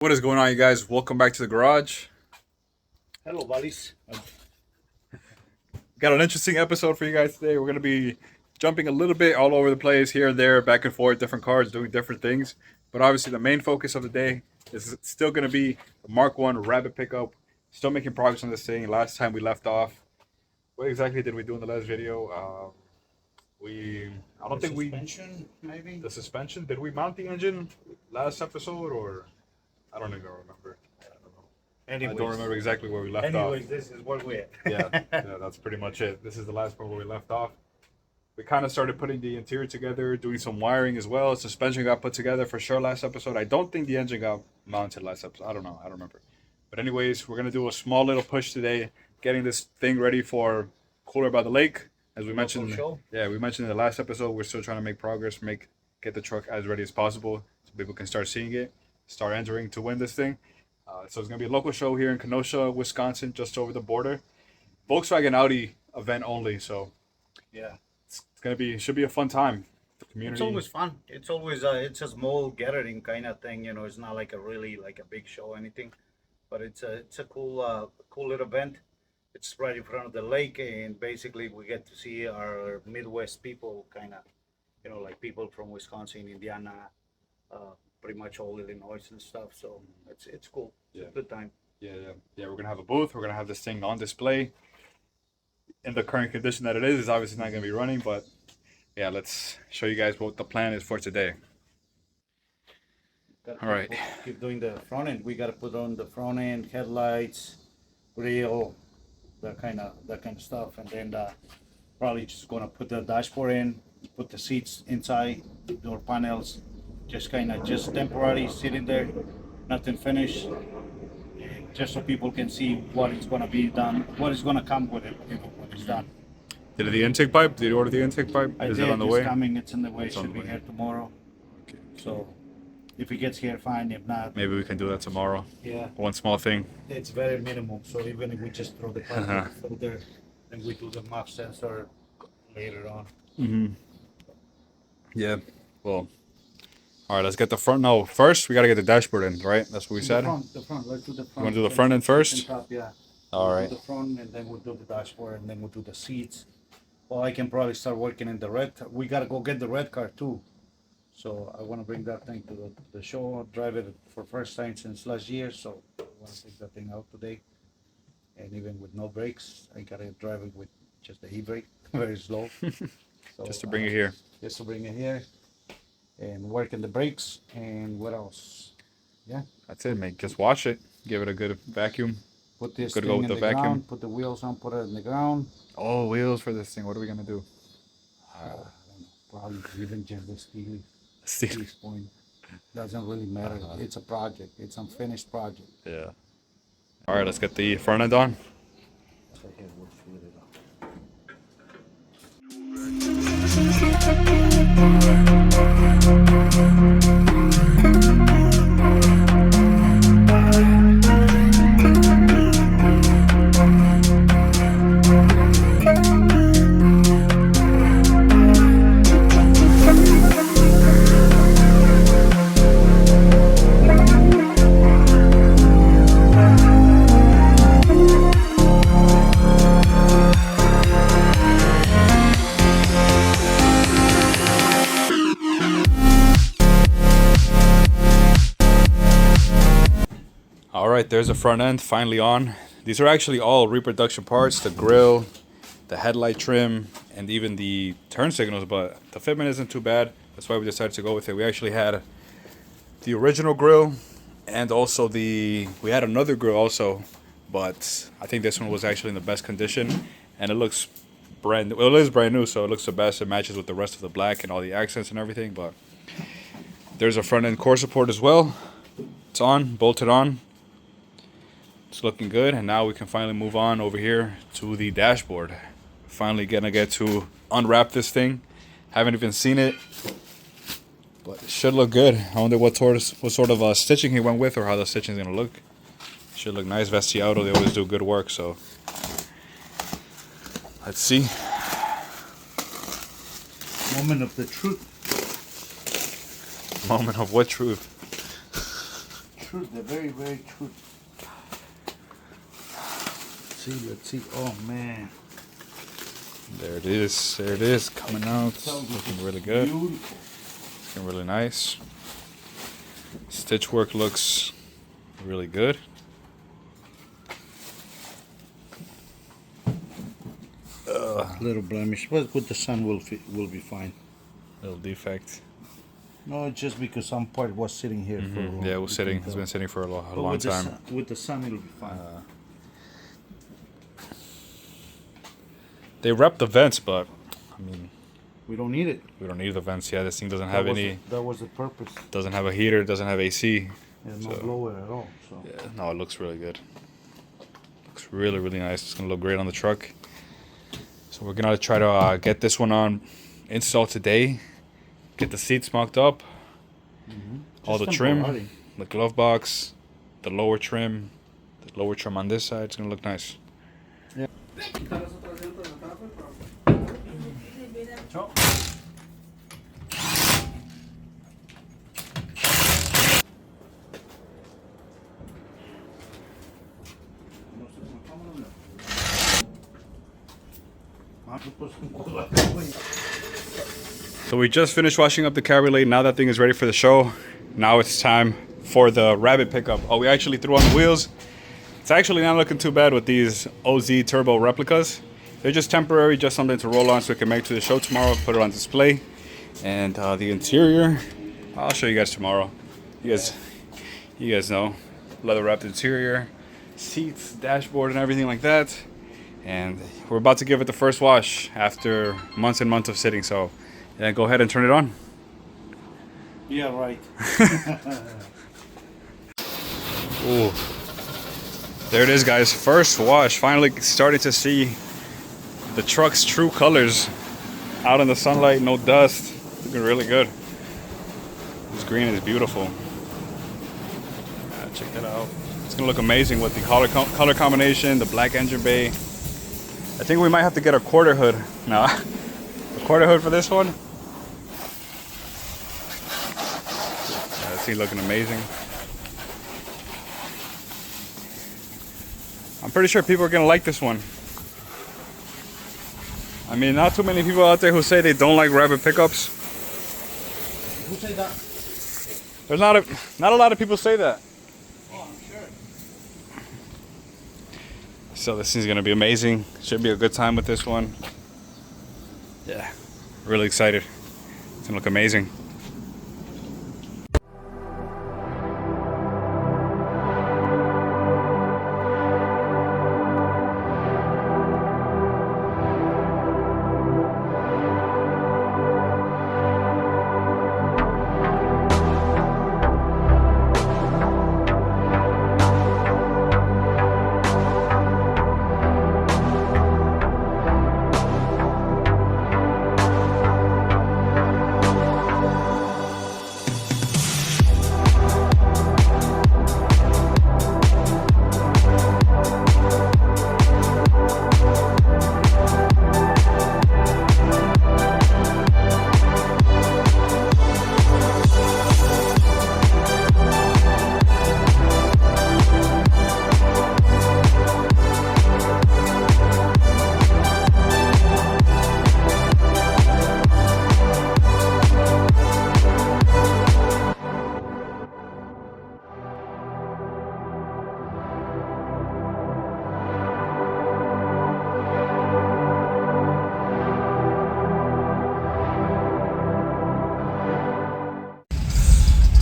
What is going on, you guys? Welcome back to the garage. Hello, buddies. Got an interesting episode for you guys today. We're going to be jumping a little bit all over the place, here and there, back and forth, different cars, doing different things. But obviously, the main focus of the day is still going to be the Mark One Rabbit pickup. Still making progress on this thing. Last time we left off, what exactly did we do in the last video? I don't think Suspension, maybe. the suspension. Did we mount the engine last episode, or I don't even remember. I Anyways, don't remember exactly where we left off. anyways, this is where we're at. Yeah, that's pretty much it. This is the last part where we left off. We kind of started putting the interior together, doing some wiring as well. Suspension got put together for sure last episode. I don't think the engine got mounted last episode. I don't know. I don't remember. But anyways, we're gonna do a small little push today, getting this thing ready for Cooler by the Lake. As we mentioned, show. yeah, we mentioned in the last episode, we're still trying to make progress, get the truck as ready as possible, so people can start seeing it, start entering to win this thing. So it's gonna be a local show here in Kenosha, Wisconsin, just over the border. Volkswagen Audi event only, so Yeah, it's gonna be should be a fun time. The community. it's always fun. It's always it's a small gathering kind of thing. You know, it's not like a really like a big show or anything, but it's a cool little event. It's right in front of the lake, and basically we get to see our Midwest people, kind of, you know, like people from Wisconsin, Indiana, pretty much all Illinois and stuff. So it's cool. It's Yeah. a good time. Yeah. We're gonna have a booth. We're gonna have this thing on display. In the current condition that it is, it's obviously not gonna be running, but yeah, let's show you guys what the plan is for today. Gotta All right. keep doing the front end. We gotta put on the front end, headlights, grill, that kind of stuff, and then probably just gonna put the dashboard in, put the seats inside, door panels, just temporary sitting there, nothing finished, just so people can see what is gonna be done, what is gonna come with it, you know, when it's done. Did the intake pipe? Did you order the intake pipe? I Is did. it on the It's way? coming. It's on the way. It's on Should the be way. here tomorrow. Okay. So if it gets here, fine. If not, Maybe we can do that tomorrow. yeah. One small thing. It's very minimum, so even if we just throw the Uh-huh. plastic filter, then we do the MAP sensor later on. Mm-hmm. Yeah. Well. All right. Let's get the front. No, first we gotta get the dashboard in, right? That's what we said. The front, let's do the front. wanna do the front end first? Top, yeah. All We'll right. do the front, and then we'll do the dashboard, and then we'll do the seats. Well, I can probably start working in the red. We gotta go get the red car too. So I wanna bring that thing to the show, drive it for first time since last year, so I wanna take that thing out today. And even with no brakes, I gotta drive it with just the e-brake, very slow. So, Just to bring it here. Just to bring it here, and work in the brakes, and what else? Yeah, That's it, mate. Just wash it. Give it a good vacuum. put this Good to thing go with in the the vacuum. ground, put the wheels on, put it in the ground. Oh, wheels for this thing. What are we gonna do? I don't know, probably even just the steel See. at this point. Doesn't really matter. It's a project. It's unfinished project. Yeah. All right. Let's get the front end on. So here we'll figure it out. All right, there's the front end finally on. These are actually all reproduction parts, the grill, the headlight trim, and even the turn signals, but the fitment isn't too bad. That's why we decided to go with it. We actually had the original grill and also we had another grill also, but I think this one was actually in the best condition and it looks brand well, it is brand new, so it looks the best. It matches with the rest of the black and all the accents and everything, but there's a front end core support as well. It's on, bolted on. It's looking good, and now we can finally move on over here to the dashboard. Finally gonna get to unwrap this thing. Haven't even seen it, but it should look good. I wonder what sort of stitching he went with, or how the stitching is gonna look. Should look nice. Vestiauto, they always do good work, so let's see. Moment of the truth. Moment of what truth? true. They're very, very true. Let's see. Oh man. There it is. There it is. Coming out. Looking really good. Beautiful. Looking really nice. Stitch work looks really good. Little blemish, but with the sun will be fine. Little defect. No, it's just because some part was sitting here for a while. Yeah, it was sitting. It's been sitting for a long time. With the sun, it'll be fine. They wrapped the vents, but I mean, we don't need it. we don't need the vents. Yeah, this thing doesn't have any. That was the purpose. Doesn't have a heater. Doesn't have AC. There's no So- blower at all. So Yeah, no, it looks really good. Looks really, really nice. It's gonna look great on the truck. So we're gonna try to get this one on installed today. Get the seats mocked up. All the Just trim, temporary. the glove box, the lower trim on this side. It's gonna look nice. So we just finished washing up the cabriolet. Now that thing is ready for the show. Now it's time for the Rabbit pickup. Oh, we actually threw on the wheels. It's actually not looking too bad with these OZ Turbo replicas. They're just temporary, just something to roll on so we can make it to the show tomorrow, put it on display. And the interior, I'll show you guys tomorrow. You guys know, leather wrapped interior, seats, dashboard, and everything like that. And we're about to give it the first wash after months and months of sitting. So yeah, go ahead and turn it on. Yeah, right. Ooh. There it is, guys. First wash. Finally starting to see the truck's true colors out in the sunlight. No dust. Looking really good. This green is beautiful. Check that out. It's gonna look amazing with the color combination, the black engine bay. I think we might have to get a quarter hood. No, a quarter hood for this one. It's looking amazing. I'm pretty sure people are gonna like this one. I mean, not too many people out there who say they don't like Rabbit pickups. Who said that? There's not a lot of people say that. Oh, I'm sure. So this thing's gonna be amazing. Should be a good time with this one. Yeah, really excited. It's gonna look amazing.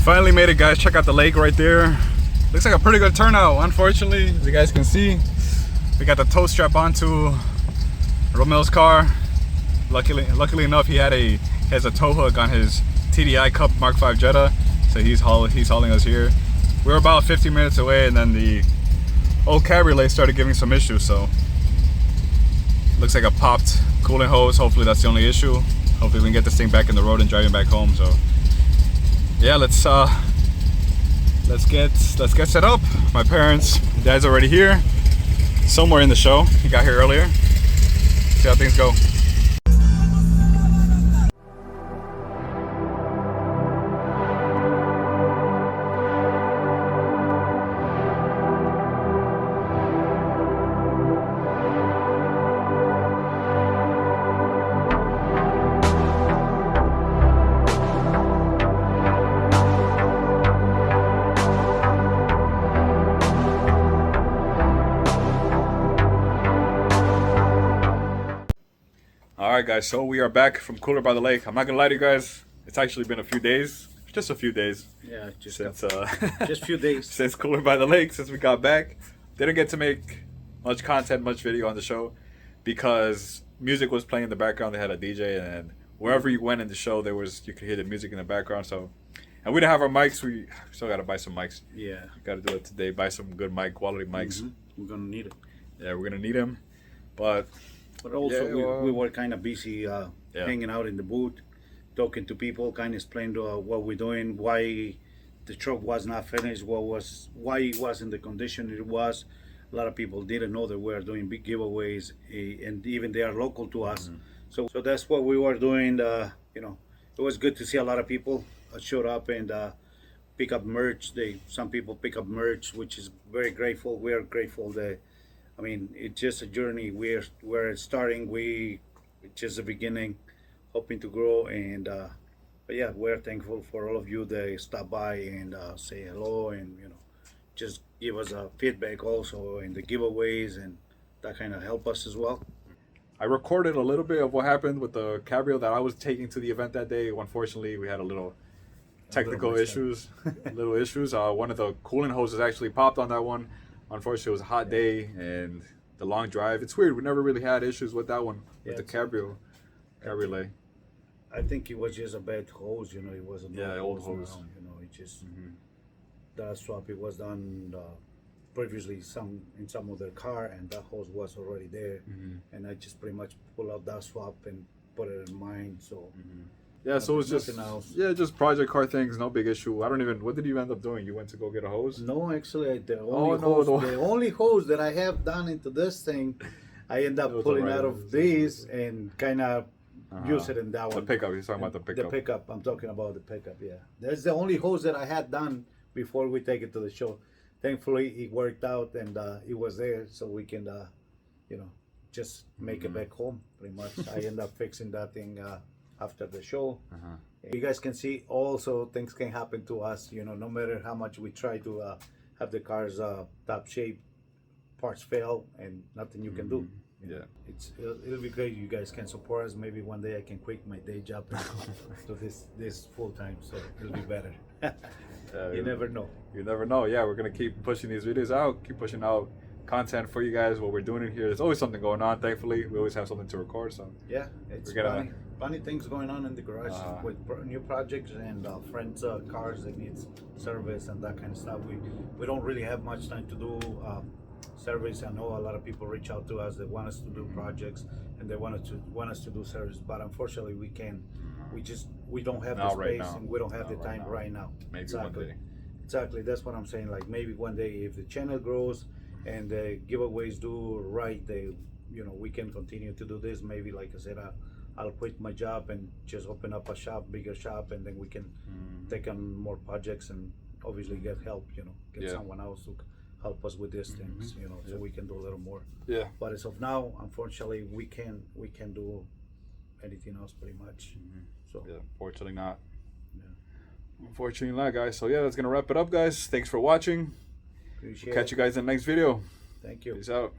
Finally made it, guys. Check out the lake right there. Looks like a pretty good turnout. Unfortunately, as you guys can see, we got the tow strap onto Romel's car. Luckily enough, he has a tow hook on his TDI Cup Mark V Jetta, so he's hauling us here. We're about 50 minutes away, and then the old cabriolet started giving some issues. So looks like a popped coolant hose. Hopefully that's the only issue. Hopefully we can get this thing back in the road and driving back home. So yeah, let's get set up. My parents, dad's already here, somewhere in the show. He got here earlier. See how things go. right, guys. So we are back from Cooler by the Lake. I'm not gonna lie to you guys. It's actually been a few days, just a few days Yeah, just since just few days. since Cooler by the Lake, since we got back. Didn't get to make much content, much video on the show because music was playing in the background. They had a DJ, and wherever you went in the show, you could hear the music in the background. So, and we didn't have our mics. We still gotta buy some mics. Yeah, Got to do it today. Buy some good mic quality mics. we're gonna need it. Yeah, we're gonna need them. But But also, Yeah, well- we were kind of busy hanging out in the booth, talking to people, kind of explain what we're doing, why the truck was not finished, why it was in the condition it was. A lot of people didn't know that we were doing big giveaways, and even they are local to us. So that's what we were doing. You know, it was good to see a lot of people showed up and pick up merch. Some people pick up merch, which is very grateful. We are grateful that. I mean, it's just a journey. We're starting. It's just the beginning, hoping to grow. And but yeah, we're thankful for all of you that stop by and say hello, and just give us a feedback also in the giveaways, and that kind of help us as well. I recorded a little bit of what happened with the cabrio that I was taking to the event that day. Unfortunately, we had a little technical messed up. issues. One of the cooling hoses actually popped on that one. Unfortunately, it was a hot day and the long drive. It's weird. We never really had issues with that one, with the cabriolet. I think it was just a bad hose. It was an old hose. now, it just that swap. It was done previously in some other car, and that hose was already there. And I just pretty much pull out that swap and put it in mine. So. Yeah, so it was just Nothing else. just project car things, no big issue. What did you end up doing? You went to go get a hose? No, actually, the only no. hose that I have done into this thing, I end up It was pulling alright. out of this and kind of use it in that The one. pickup. He's talking about the pickup. The pickup. I'm talking about the pickup. Yeah, that's the only hose that I had done before we take it to the show. Thankfully, it worked out and it was there, so we can, just make it back home. Pretty much, I end up fixing that thing after the show. You guys can see also things can happen to us. No matter how much we try to have the cars top shape, parts fail and nothing you can do. Yeah. It'll be great. You guys can support us. Maybe one day I can quit my day job and do this full time. So it'll be better. You never know. You never know. Yeah, we're gonna keep pushing these videos out, keep pushing out content for you guys. What we're doing in here, there's always something going on. Thankfully, we always have something to record. So Yeah, it's We're gonna- funny things going on in the garage with new projects and friends' cars that needs service and that kind of stuff. We don't really have much time to do service. I know a lot of people reach out to us. They want us to do projects and they want us to do service, but unfortunately we can't. We don't have the Not right space now. and we don't have Not the right time now. right now. Maybe one day. Exactly. That's what I'm saying. Like maybe one day if the channel grows and the giveaways do right, we can continue to do this. Maybe like I said, I'll quit my job and just open up a bigger shop, and then we can take on more projects and obviously get help. Get someone else to help us with these things. So we can do a little more. Yeah. But as of now, unfortunately, we can't do anything else pretty much. So Yeah. Fortunately not. Yeah. Unfortunately not, guys. So yeah, that's gonna wrap it up, guys. Thanks for watching. Appreciate Catch you guys in the next video. Thank you. Peace out.